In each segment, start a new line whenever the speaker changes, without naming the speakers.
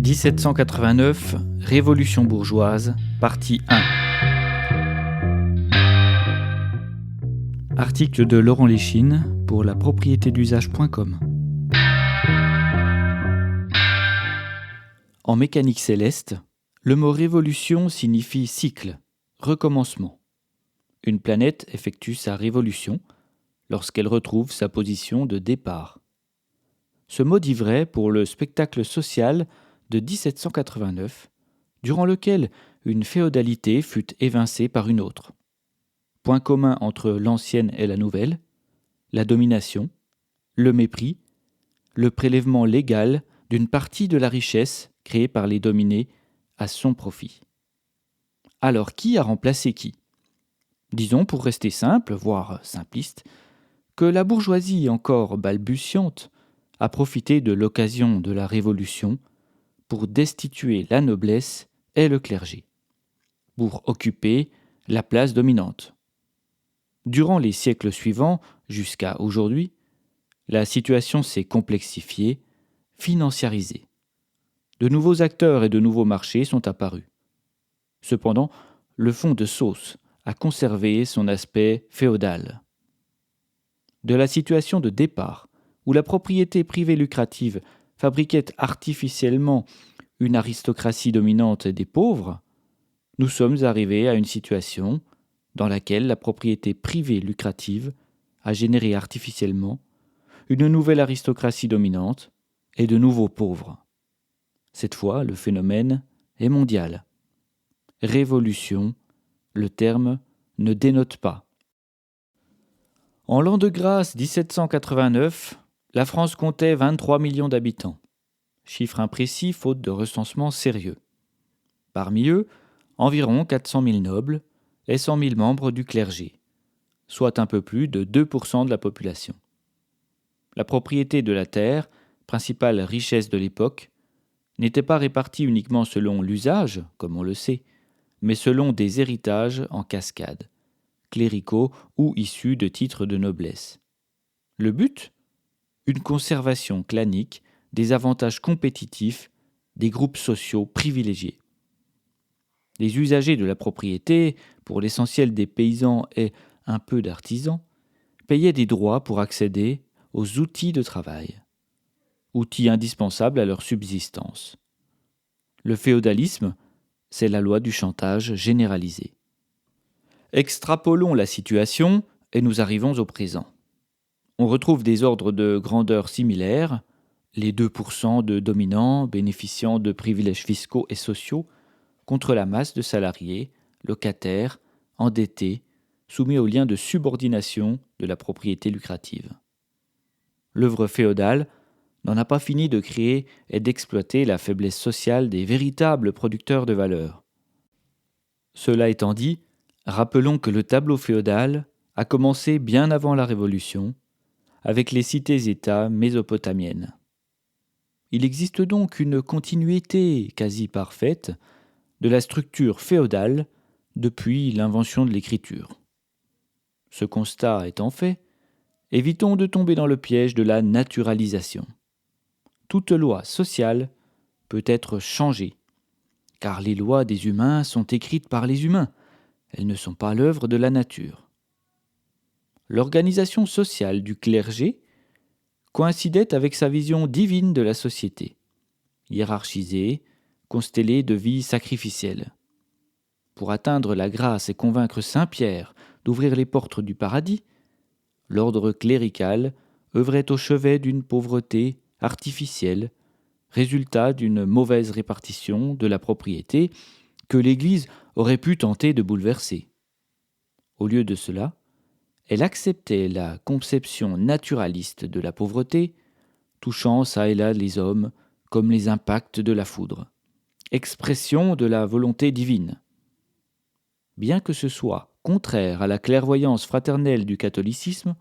1789, Révolution bourgeoise, partie 1. Article de Laurent Léchine pour la propriété-d'usage.com. En mécanique céleste, le mot révolution signifie cycle, recommencement. Une planète effectue sa révolution lorsqu'elle retrouve sa position de départ. Ce mot dit vrai pour le spectacle social de 1789, durant lequel une féodalité fut évincée par une autre. Point commun entre l'ancienne et la nouvelle, la domination, le mépris, le prélèvement légal d'une partie de la richesse créée par les dominés à son profit. Alors qui a remplacé qui ? Disons, pour rester simple, voire simpliste, que la bourgeoisie encore balbutiante a profité de l'occasion de la Révolution pour destituer la noblesse et le clergé, pour occuper la place dominante. Durant les siècles suivants, jusqu'à aujourd'hui, la situation s'est complexifiée, financiarisée. De nouveaux acteurs et de nouveaux marchés sont apparus. Cependant, le fond de sauce a conservé son aspect féodal. De la situation de départ, où la propriété privée lucrative fabriquait artificiellement une aristocratie dominante des pauvres, nous sommes arrivés à une situation dans laquelle la propriété privée lucrative a généré artificiellement une nouvelle aristocratie dominante et de nouveaux pauvres. Cette fois, le phénomène est mondial. Révolution, le terme ne dénote pas. En l'an de grâce 1789, la France comptait 23 millions d'habitants. Chiffre imprécis faute de recensement sérieux. Parmi eux, environ 400 000 nobles et 100 000 membres du clergé, soit un peu plus de 2% de la population. La propriété de la terre, principale richesse de l'époque, n'était pas répartie uniquement selon l'usage, comme on le sait, mais selon des héritages en cascade, cléricaux ou issus de titres de noblesse. Le but ? Une conservation clanique des avantages compétitifs des groupes sociaux privilégiés. Les usagers de la propriété, pour l'essentiel des paysans et un peu d'artisans, payaient des droits pour accéder aux outils de travail, outils indispensables à leur subsistance. Le féodalisme, c'est la loi du chantage généralisé. Extrapolons la situation et nous arrivons au présent. On retrouve des ordres de grandeur similaires, les 2% de dominants bénéficiant de privilèges fiscaux et sociaux contre la masse de salariés, locataires, endettés, soumis aux liens de subordination de la propriété lucrative. L'œuvre féodale n'en a pas fini de créer et d'exploiter la faiblesse sociale des véritables producteurs de valeur. Cela étant dit, rappelons que le tableau féodal a commencé bien avant la Révolution, avec les cités-États mésopotamiennes. Il existe donc une continuité quasi parfaite de la structure féodale depuis l'invention de l'écriture. Ce constat étant fait, évitons de tomber dans le piège de la naturalisation. Toute loi sociale peut être changée, car les lois des humains sont écrites par les humains, elles ne sont pas l'œuvre de la nature. L'organisation sociale du clergé coïncidait avec sa vision divine de la société, hiérarchisée, constellée de vies sacrificielles. Pour atteindre la grâce et convaincre Saint Pierre d'ouvrir les portes du paradis, l'ordre clérical œuvrait au chevet d'une pauvreté artificielle, résultat d'une mauvaise répartition de la propriété que l'Église aurait pu tenter de bouleverser. Au lieu de cela, elle acceptait la conception naturaliste de la pauvreté, touchant çà et là les hommes comme les impacts de la foudre, expression de la volonté divine. Bien que ce soit contraire à la clairvoyance fraternelle du catholicisme,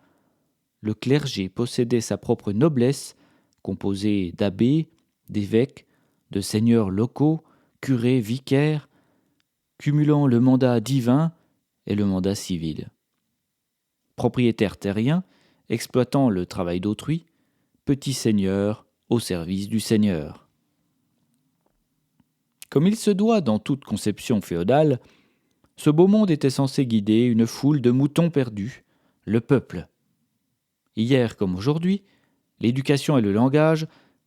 le clergé possédait sa propre noblesse, composée d'abbés, d'évêques, de seigneurs locaux, curés, vicaires, cumulant le mandat divin et le mandat civil. Propriétaires terriens, exploitant le travail d'autrui, petits seigneurs au service du Seigneur. Comme il se doit dans toute conception féodale, ce beau monde était censé guider une foule de moutons perdus, le peuple. Hier comme aujourd'hui, l'éducation et le langage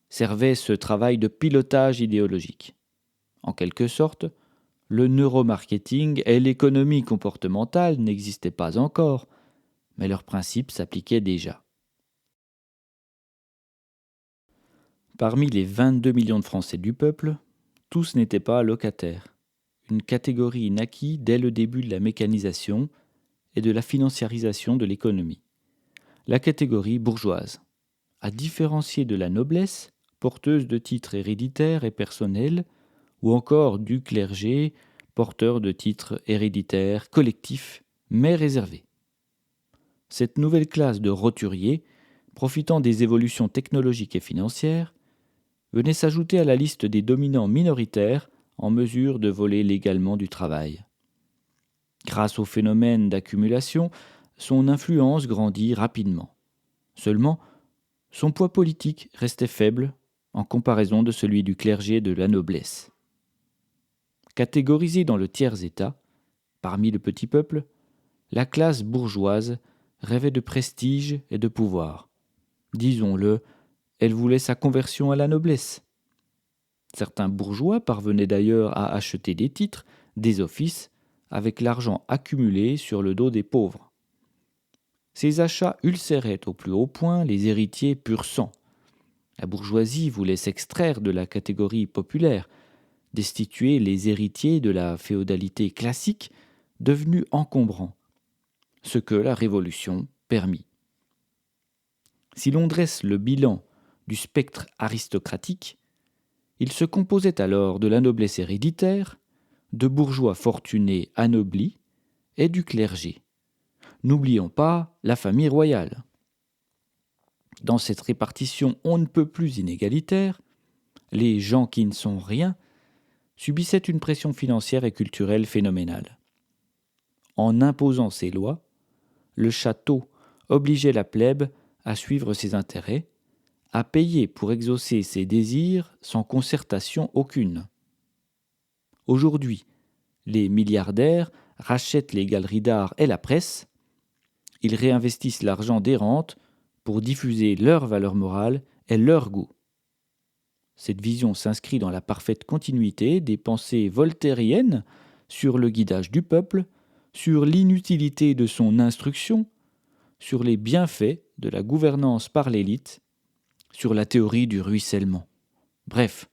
servaient ce travail de pilotage idéologique. En quelque sorte, le neuromarketing et l'économie comportementale n'existaient pas encore, mais leurs principes s'appliquaient déjà. Parmi les 22 millions de Français du peuple, tous n'étaient pas locataires. Une catégorie naquit dès le début de la mécanisation et de la financiarisation de l'économie. La catégorie bourgeoise, à différencier de la noblesse, porteuse de titres héréditaires et personnels, ou encore du clergé, porteur de titres héréditaires collectifs, mais réservés. Cette nouvelle classe de roturiers, profitant des évolutions technologiques et financières, venait s'ajouter à la liste des dominants minoritaires en mesure de voler légalement du travail. Grâce au phénomène d'accumulation, son influence grandit rapidement. Seulement, son poids politique restait faible en comparaison de celui du clergé de la noblesse. Catégorisée dans le tiers-état, parmi le petit peuple, la classe bourgeoise rêvait de prestige et de pouvoir. Disons-le, elle voulait sa conversion à la noblesse. Certains bourgeois parvenaient d'ailleurs à acheter des titres, des offices, avec l'argent accumulé sur le dos des pauvres. Ces achats ulcéraient au plus haut point les héritiers pur sang. La bourgeoisie voulait s'extraire de la catégorie populaire, destituer les héritiers de la féodalité classique devenue encombrant, ce que la Révolution permit. Si l'on dresse le bilan du spectre aristocratique, il se composait alors de la noblesse héréditaire, de bourgeois fortunés anoblis et du clergé. N'oublions pas la famille royale. Dans cette répartition on ne peut plus inégalitaire, les gens qui ne sont rien subissaient une pression financière et culturelle phénoménale. En imposant ses lois, le château obligeait la plèbe à suivre ses intérêts, à payer pour exaucer ses désirs sans concertation aucune. Aujourd'hui, les milliardaires rachètent les galeries d'art et la presse, ils réinvestissent l'argent des rentes pour diffuser leur valeur morale et leur goût. Cette vision s'inscrit dans la parfaite continuité des pensées voltairiennes sur le guidage du peuple, sur l'inutilité de son instruction, sur les bienfaits de la gouvernance par l'élite, sur la théorie du ruissellement. Bref,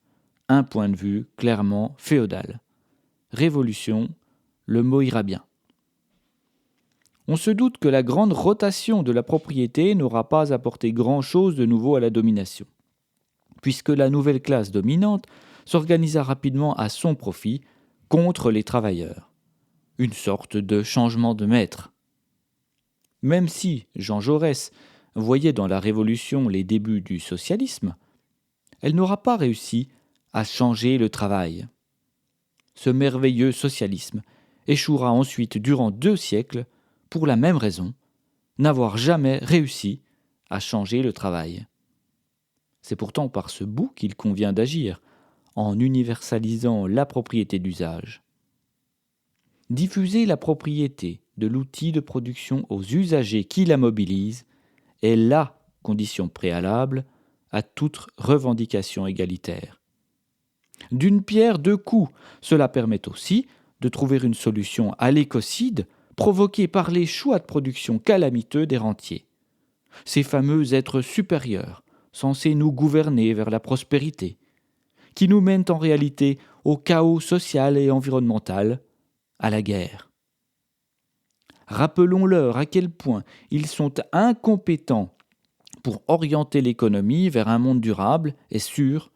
un point de vue clairement féodal. Révolution, le mot ira bien. On se doute que la grande rotation de la propriété n'aura pas apporté grand-chose de nouveau à la domination, puisque la nouvelle classe dominante s'organisa rapidement à son profit contre les travailleurs. Une sorte de changement de maître. Même si Jean Jaurès voyait dans la Révolution les débuts du socialisme, elle n'aura pas réussi à changer le travail. Ce merveilleux socialisme échouera ensuite durant 2 siècles pour la même raison, n'avoir jamais réussi à changer le travail. C'est pourtant par ce bout qu'il convient d'agir, en universalisant la propriété d'usage. Diffuser la propriété de l'outil de production aux usagers qui la mobilisent est la condition préalable à toute revendication égalitaire. D'une pierre deux coups, cela permet aussi de trouver une solution à l'écocide provoqué par les choix de production calamiteux des rentiers. Ces fameux êtres supérieurs, censés nous gouverner vers la prospérité, qui nous mènent en réalité au chaos social et environnemental, à la guerre. Rappelons-leur à quel point ils sont incompétents pour orienter l'économie vers un monde durable et sûr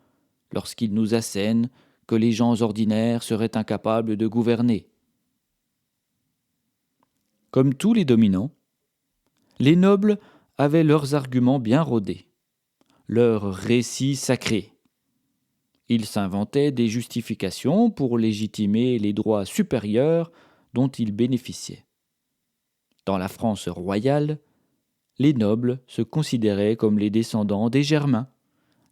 lorsqu'ils nous assènent que les gens ordinaires seraient incapables de gouverner. Comme tous les dominants, les nobles avaient leurs arguments bien rodés, leurs récits sacrés. Ils s'inventaient des justifications pour légitimer les droits supérieurs dont ils bénéficiaient. Dans la France royale, les nobles se considéraient comme les descendants des Germains,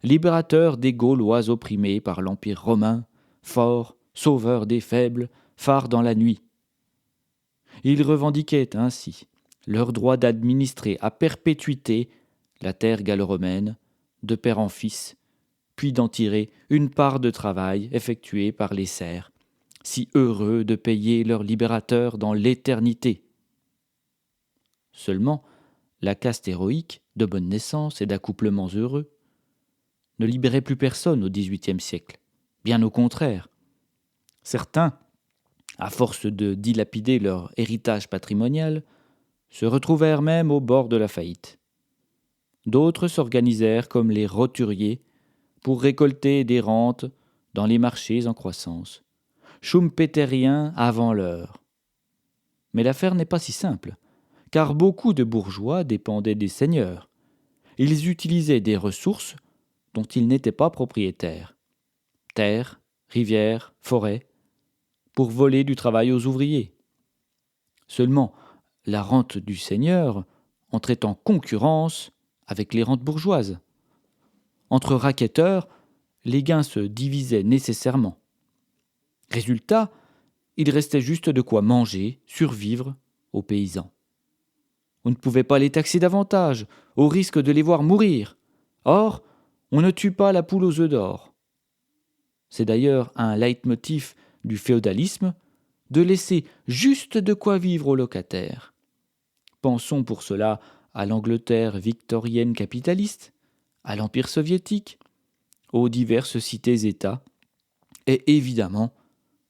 libérateurs des Gaulois opprimés par l'Empire romain, forts sauveur des faibles, phare dans la nuit. Ils revendiquaient ainsi leur droit d'administrer à perpétuité la terre gallo-romaine, de père en fils, puis d'en tirer une part de travail effectué par les serfs, si heureux de payer leur libérateur dans l'éternité. Seulement, la caste héroïque, de bonne naissance et d'accouplements heureux, ne libérait plus personne au XVIIIe siècle. Bien au contraire. Certains, à force de dilapider leur héritage patrimonial, se retrouvèrent même au bord de la faillite. D'autres s'organisèrent comme les roturiers pour récolter des rentes dans les marchés en croissance, schumpeteriens avant l'heure. Mais l'affaire n'est pas si simple, car beaucoup de bourgeois dépendaient des seigneurs. Ils utilisaient des ressources dont ils n'étaient pas propriétaires, terres, rivières, forêts, pour voler du travail aux ouvriers. Seulement, la rente du seigneur entrait en concurrence avec les rentes bourgeoises. Entre racketteurs, les gains se divisaient nécessairement. Résultat, il restait juste de quoi manger, survivre aux paysans. On ne pouvait pas les taxer davantage, au risque de les voir mourir. Or, on ne tue pas la poule aux œufs d'or. C'est d'ailleurs un leitmotiv du féodalisme de laisser juste de quoi vivre aux locataires. Pensons pour cela à l'Angleterre victorienne capitaliste, à l'Empire soviétique, aux diverses cités-États, et évidemment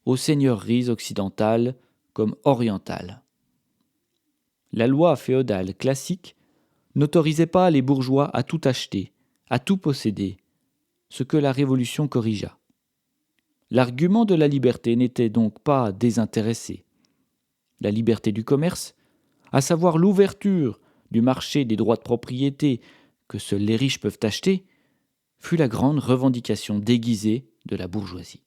aux seigneuries occidentales comme orientales. La loi féodale classique n'autorisait pas les bourgeois à tout acheter, à tout posséder, ce que la Révolution corrigea. L'argument de la liberté n'était donc pas désintéressé. La liberté du commerce, à savoir l'ouverture du marché des droits de propriété que seuls les riches peuvent acheter, fut la grande revendication déguisée de la bourgeoisie.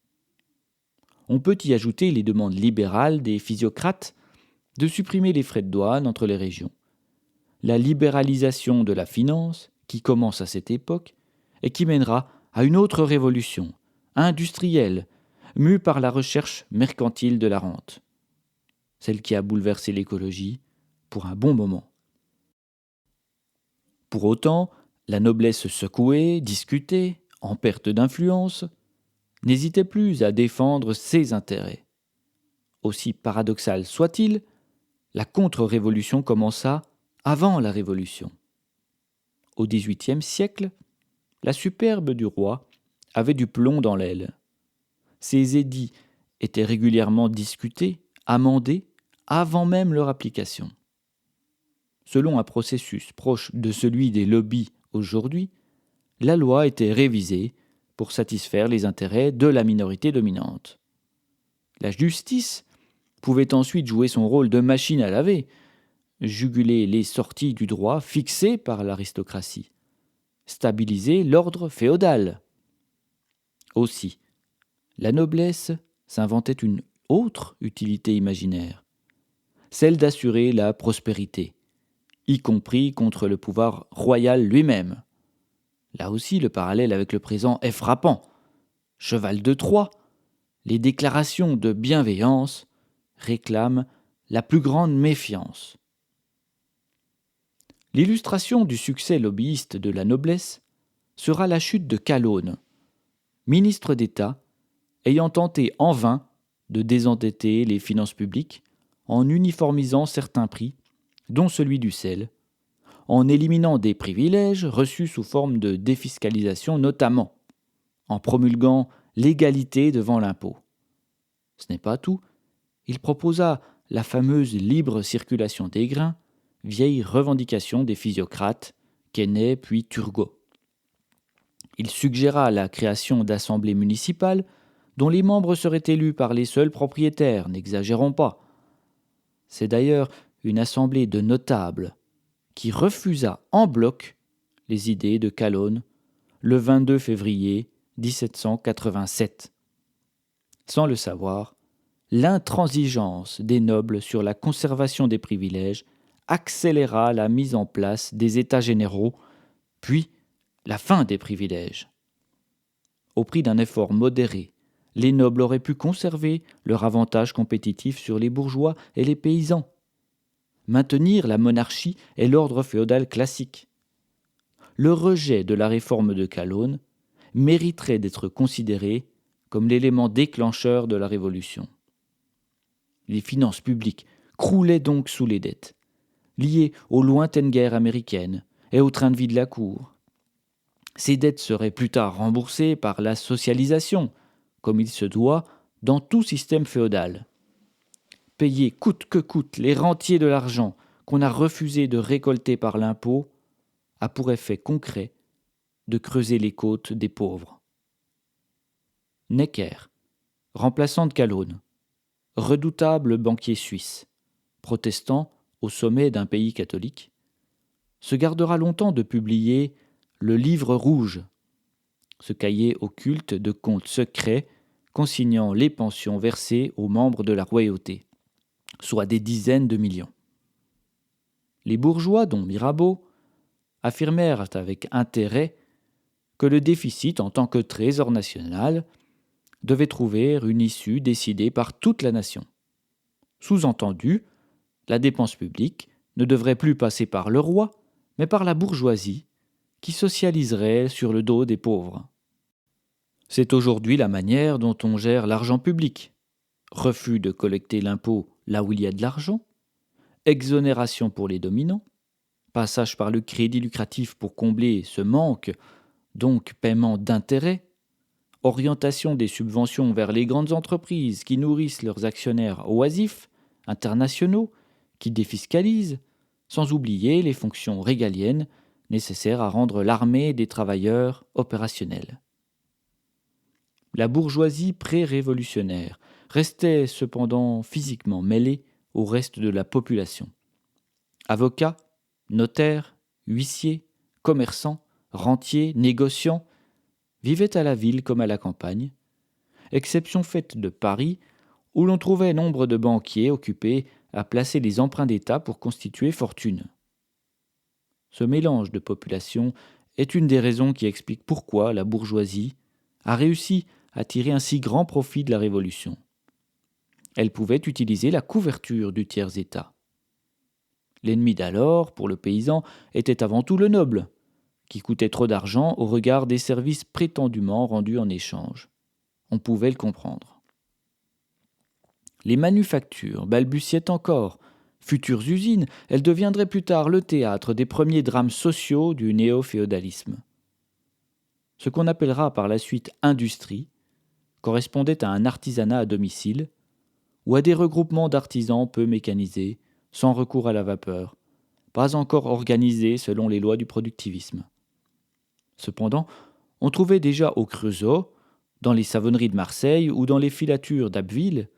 On peut y ajouter les demandes libérales des physiocrates de supprimer les frais de douane entre les régions, la libéralisation de la finance qui commence à cette époque et qui mènera à une autre révolution, industrielle, mue par la recherche mercantile de la rente, celle qui a bouleversé l'écologie pour un bon moment. Pour autant, la noblesse secouée, discutée, en perte d'influence, n'hésitait plus à défendre ses intérêts. Aussi paradoxal soit-il, la contre-révolution commença avant la Révolution. Au XVIIIe siècle, la superbe du roi avait du plomb dans l'aile. Ses édits étaient régulièrement discutés, amendés, avant même leur application. Selon un processus proche de celui des lobbies aujourd'hui, la loi était révisée pour satisfaire les intérêts de la minorité dominante. La justice pouvait ensuite jouer son rôle de machine à laver, juguler les sorties du droit fixées par l'aristocratie, stabiliser l'ordre féodal. Aussi, la noblesse s'inventait une autre utilité imaginaire, celle d'assurer la prospérité, y compris contre le pouvoir royal lui-même. Là aussi, le parallèle avec le présent est frappant. Cheval de Troie, les déclarations de bienveillance réclament la plus grande méfiance. L'illustration du succès lobbyiste de la noblesse sera la chute de Calonne, ministre d'État ayant tenté en vain de désendetter les finances publiques en uniformisant certains prix, dont celui du sel, en éliminant des privilèges reçus sous forme de défiscalisation notamment, en promulguant l'égalité devant l'impôt. Ce n'est pas tout, il proposa la fameuse libre circulation des grains, vieille revendication des physiocrates, Quesnay puis Turgot. Il suggéra la création d'assemblées municipales dont les membres seraient élus par les seuls propriétaires, n'exagérons pas. C'est d'ailleurs une assemblée de notables qui refusa en bloc les idées de Calonne le 22 février 1787. Sans le savoir, l'intransigeance des nobles sur la conservation des privilèges accéléra la mise en place des États généraux, puis la fin des privilèges. Au prix d'un effort modéré, les nobles auraient pu conserver leur avantage compétitif sur les bourgeois et les paysans, maintenir la monarchie et l'ordre féodal classique. Le rejet de la réforme de Calonne mériterait d'être considéré comme l'élément déclencheur de la Révolution. Les finances publiques croulaient donc sous les dettes, liées aux lointaines guerres américaines et au train de vie de la cour. Ces dettes seraient plus tard remboursées par la socialisation, comme il se doit dans tout système féodal. Payer coûte que coûte les rentiers de l'argent qu'on a refusé de récolter par l'impôt a pour effet concret de creuser les côtes des pauvres. Necker, remplaçant de Calonne, redoutable banquier suisse, protestant au sommet d'un pays catholique, se gardera longtemps de publier le Livre rouge, ce cahier occulte de comptes secrets consignant les pensions versées aux membres de la royauté, soit des dizaines de millions. Les bourgeois, dont Mirabeau, affirmèrent avec intérêt que le déficit en tant que trésor national devait trouver une issue décidée par toute la nation. Sous-entendu, la dépense publique ne devrait plus passer par le roi, mais par la bourgeoisie, qui socialiserait sur le dos des pauvres. C'est aujourd'hui la manière dont on gère l'argent public. Refus de collecter l'impôt là où il y a de l'argent, exonération pour les dominants, passage par le crédit lucratif pour combler ce manque, donc paiement d'intérêts, orientation des subventions vers les grandes entreprises qui nourrissent leurs actionnaires oisifs, internationaux, qui défiscalisent, sans oublier les fonctions régaliennes nécessaires à rendre l'armée des travailleurs opérationnelle. La bourgeoisie pré-révolutionnaire restait cependant physiquement mêlée au reste de la population. Avocats, notaires, huissiers, commerçants, rentiers, négociants vivaient à la ville comme à la campagne, exception faite de Paris, où l'on trouvait nombre de banquiers occupés à placer les emprunts d'État pour constituer fortune. Ce mélange de population est une des raisons qui explique pourquoi la bourgeoisie a réussi à tirer un si grand profit de la Révolution. Elle pouvait utiliser la couverture du tiers-État. L'ennemi d'alors, pour le paysan, était avant tout le noble, qui coûtait trop d'argent au regard des services prétendument rendus en échange. On pouvait le comprendre. Les manufactures balbutiaient encore. Futures usines, elles deviendraient plus tard le théâtre des premiers drames sociaux du néo-féodalisme. Ce qu'on appellera par la suite industrie correspondait à un artisanat à domicile ou à des regroupements d'artisans peu mécanisés, sans recours à la vapeur, pas encore organisés selon les lois du productivisme. Cependant, on trouvait déjà au Creusot, dans les savonneries de Marseille ou dans les filatures d'Abbeville,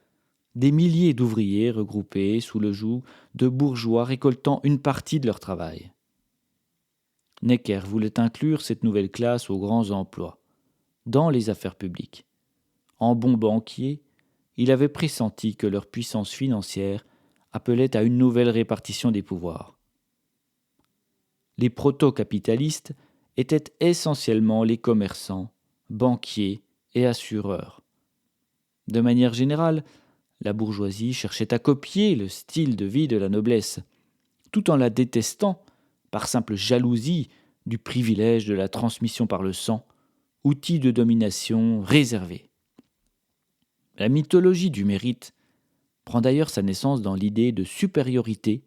des milliers d'ouvriers regroupés sous le joug de bourgeois récoltant une partie de leur travail. Necker voulait inclure cette nouvelle classe aux grands emplois, dans les affaires publiques. En bon banquier, il avait pressenti que leur puissance financière appelait à une nouvelle répartition des pouvoirs. Les proto-capitalistes étaient essentiellement les commerçants, banquiers et assureurs. De manière générale, la bourgeoisie cherchait à copier le style de vie de la noblesse, tout en la détestant par simple jalousie du privilège de la transmission par le sang, outil de domination réservé. La mythologie du mérite prend d'ailleurs sa naissance dans l'idée de supériorité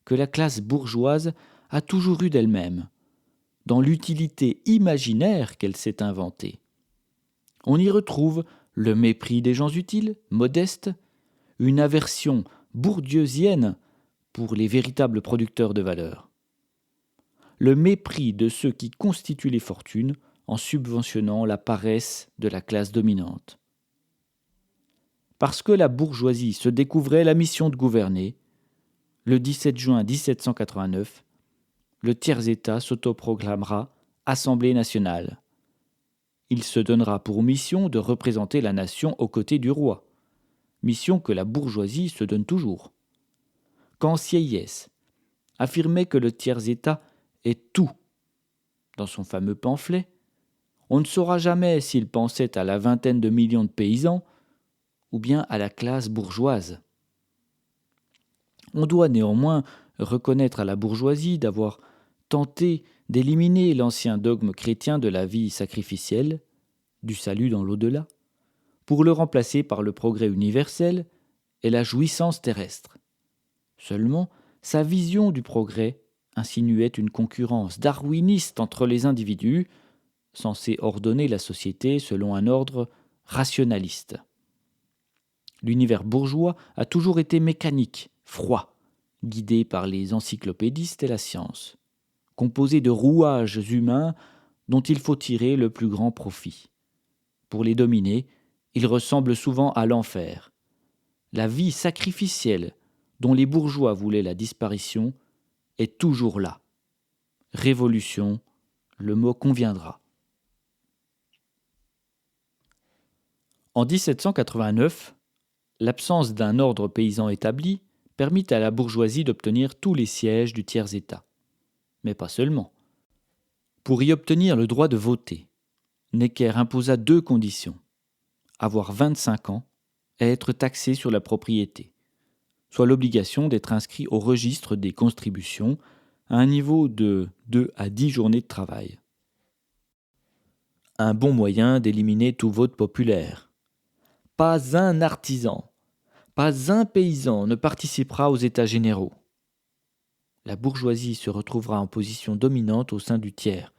que la classe bourgeoise a toujours eue d'elle-même, dans l'utilité imaginaire qu'elle s'est inventée. On y retrouve le mépris des gens utiles, modestes, une aversion bourdieusienne pour les véritables producteurs de valeur. Le mépris de ceux qui constituent les fortunes en subventionnant la paresse de la classe dominante. Parce que la bourgeoisie se découvrait la mission de gouverner, le 17 juin 1789, le tiers-État s'autoproclamera Assemblée nationale. Il se donnera pour mission de représenter la nation aux côtés du roi, mission que la bourgeoisie se donne toujours. Quand Sieyès affirmait que le tiers-État est tout dans son fameux pamphlet, On ne saura jamais s'il pensait à la vingtaine de millions de paysans ou bien à la classe bourgeoise. On doit néanmoins reconnaître à la bourgeoisie d'avoir tenté d'éliminer l'ancien dogme chrétien de la vie sacrificielle, du salut dans l'au-delà, pour le remplacer par le progrès universel et la jouissance terrestre. Seulement, sa vision du progrès insinuait une concurrence darwiniste entre les individus, censés ordonner la société selon un ordre rationaliste. L'univers bourgeois a toujours été mécanique, froid, guidé par les encyclopédistes et la science, composé de rouages humains dont il faut tirer le plus grand profit. Pour les dominer, il ressemble souvent à l'enfer. La vie sacrificielle dont les bourgeois voulaient la disparition est toujours là. Révolution, le mot conviendra. En 1789, l'absence d'un ordre paysan établi permit à la bourgeoisie d'obtenir tous les sièges du tiers-État. Mais pas seulement. Pour y obtenir le droit de voter, Necker imposa 2 conditions. Avoir 25 ans et être taxé sur la propriété, soit l'obligation d'être inscrit au registre des contributions à un niveau de 2 à 10 journées de travail. Un bon moyen d'éliminer tout vote populaire. Pas un artisan, pas un paysan ne participera aux États généraux. La bourgeoisie se retrouvera en position dominante au sein du tiers,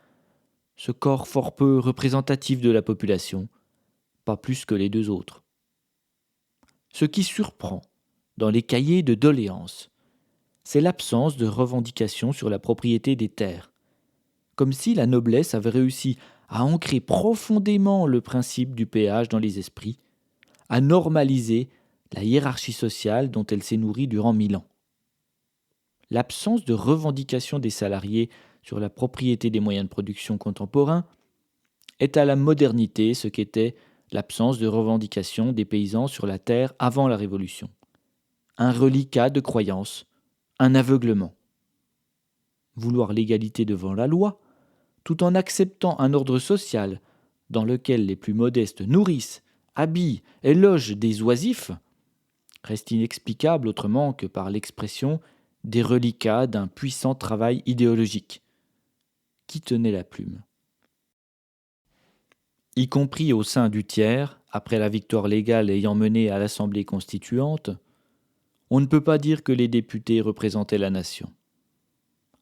ce corps fort peu représentatif de la population, pas plus que les 2 autres. Ce qui surprend dans les cahiers de doléances, c'est l'absence de revendication sur la propriété des terres, comme si la noblesse avait réussi à ancrer profondément le principe du péage dans les esprits, à normaliser la hiérarchie sociale dont elle s'est nourrie durant 1000 ans. L'absence de revendication des salariés sur la propriété des moyens de production contemporains est à la modernité ce qu'était l'absence de revendication des paysans sur la terre avant la Révolution. Un reliquat de croyance, un aveuglement. Vouloir l'égalité devant la loi, tout en acceptant un ordre social dans lequel les plus modestes nourrissent, habillent et logent des oisifs, reste inexplicable autrement que par l'expression des reliquats d'un puissant travail idéologique. Qui tenait la plume ? Y compris au sein du tiers, après la victoire légale ayant mené à l'Assemblée constituante, on ne peut pas dire que les députés représentaient la nation.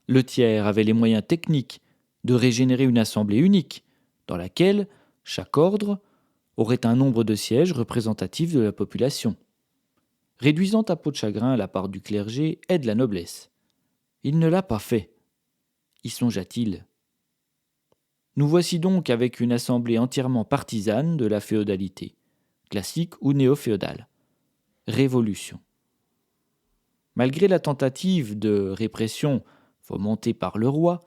Le tiers avait les moyens techniques de régénérer une assemblée unique, dans laquelle chaque ordre aurait un nombre de sièges représentatifs de la population, réduisant à peau de chagrin la part du clergé et de la noblesse. Il ne l'a pas fait. Y songea-t-il ? Nous voici donc avec une assemblée entièrement partisane de la féodalité, classique ou néo-féodale. Révolution. Malgré la tentative de répression fomentée par le roi,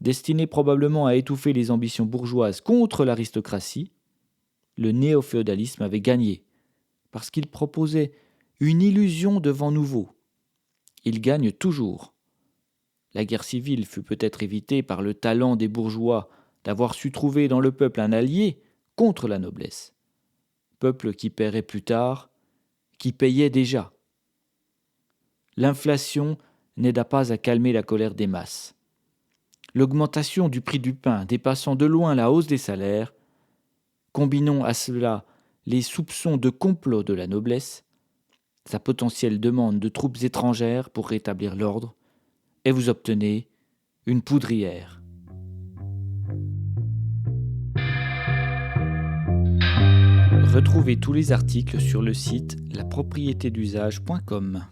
destinée probablement à étouffer les ambitions bourgeoises contre l'aristocratie, le néo-féodalisme avait gagné, parce qu'il proposait une illusion de vent nouveau. Il gagne toujours. La guerre civile fut peut-être évitée par le talent des bourgeois d'avoir su trouver dans le peuple un allié contre la noblesse. Peuple qui paierait plus tard, qui payait déjà. L'inflation n'aida pas à calmer la colère des masses. L'augmentation du prix du pain dépassant de loin la hausse des salaires, combinons à cela les soupçons de complot de la noblesse, sa potentielle demande de troupes étrangères pour rétablir l'ordre, et vous obtenez une poudrière. Retrouvez tous les articles sur le site lapropriétédusage.com.